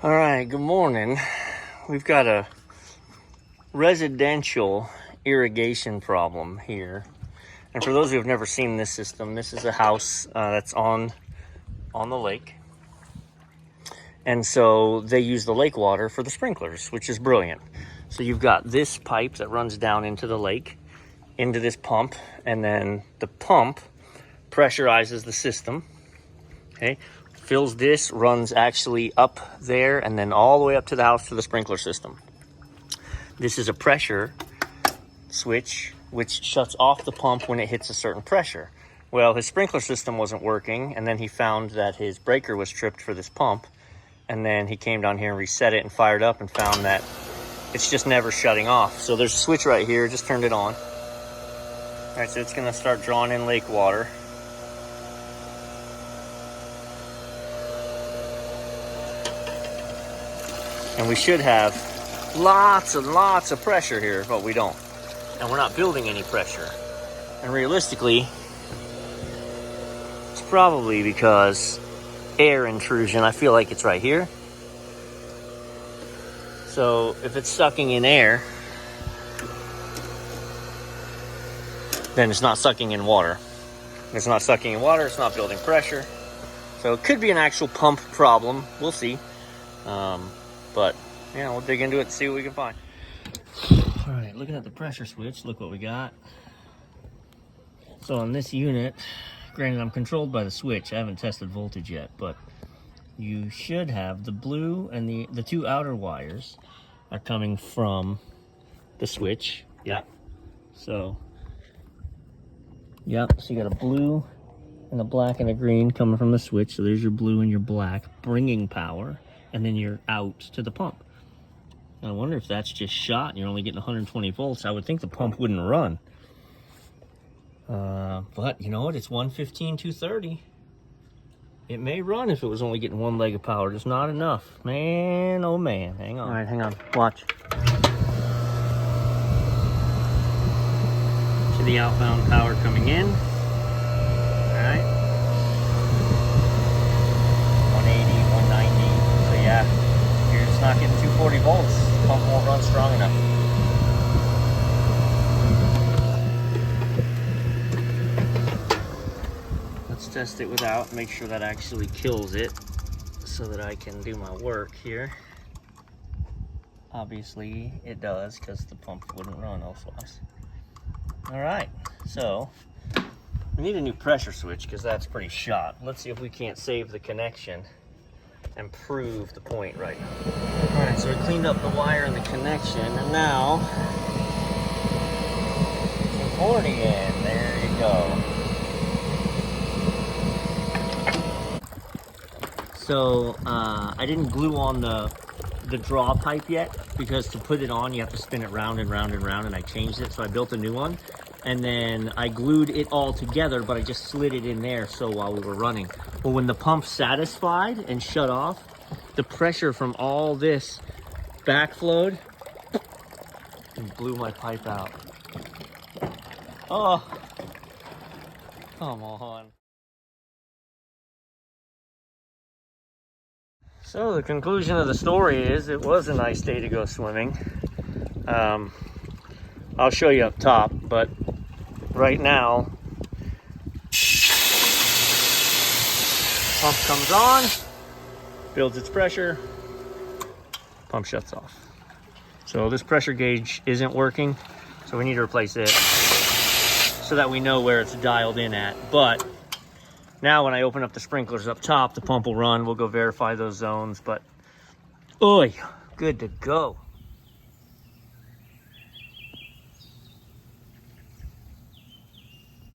All right, good morning. We've got a residential irrigation problem here. And for those who have never seen this system, this is a house that's on the lake. And so they use the lake water for the sprinklers, which is brilliant. So you've got this pipe that runs down into the lake, into this pump, and then the pump pressurizes the system, okay? Fills this, runs actually up there, and then all the way up to the house to the sprinkler system. This is a pressure switch, which shuts off the pump when it hits a certain pressure. Well, his sprinkler system wasn't working, and then he found that his breaker was tripped for this pump, and then he came down here and reset it and fired up and found that it's just never shutting off. So there's a switch right here, just turned it on. All right, so it's gonna start drawing in lake water. And we should have lots and lots of pressure here, but we don't. And we're not building any pressure. And realistically, it's probably because air intrusion. I feel like it's right here. So if it's sucking in air, then it's not sucking in water. If it's not sucking in water, it's not building pressure. So it could be an actual pump problem. We'll see. But yeah, we'll dig into it and see what we can find. All right, looking at the pressure switch, look what we got. So on this unit, granted I'm controlled by the switch, I haven't tested voltage yet, but you should have the blue and the two outer wires are coming from the switch. Yeah. So you got a blue and a black and a green coming from the switch. So there's your blue and your black bringing power, and then you're out to the pump. I wonder if that's just shot and you're only getting 120 volts. I would think the pump wouldn't run. But you know what? It's 115, 230. It may run if it was only getting one leg of power, just not enough. Man, oh man, hang on. All right, hang on, watch. To the outbound power coming in. All right. 180, 190, so yeah, you're just not getting 240 volts. The pump won't run strong enough. Let's test it without, make sure that actually kills it so that I can do my work here. Obviously it does, because the pump wouldn't run elsewise. All right, so we need a new pressure switch because that's pretty shot. Let's see if we can't save the connection and prove the point right now. All right, so we cleaned up the wire and the connection, and now 240 in, there you go. So I didn't glue on the draw pipe yet, because to put it on you have to spin it round and round and round, and I changed it, so I built a new one. And then I glued it all together, but I just slid it in there so while we were running. Well, when the pump satisfied and shut off, the pressure from all this backflowed and blew my pipe out. Oh, come on. So the conclusion of the story is it was a nice day to go swimming. I'll show you up top, but right now, pump comes on, builds its pressure, pump shuts off. So this pressure gauge isn't working, so we need to replace it so that we know where it's dialed in at. But now when I open up the sprinklers up top, the pump will run. We'll go verify those zones, but oy, good to go.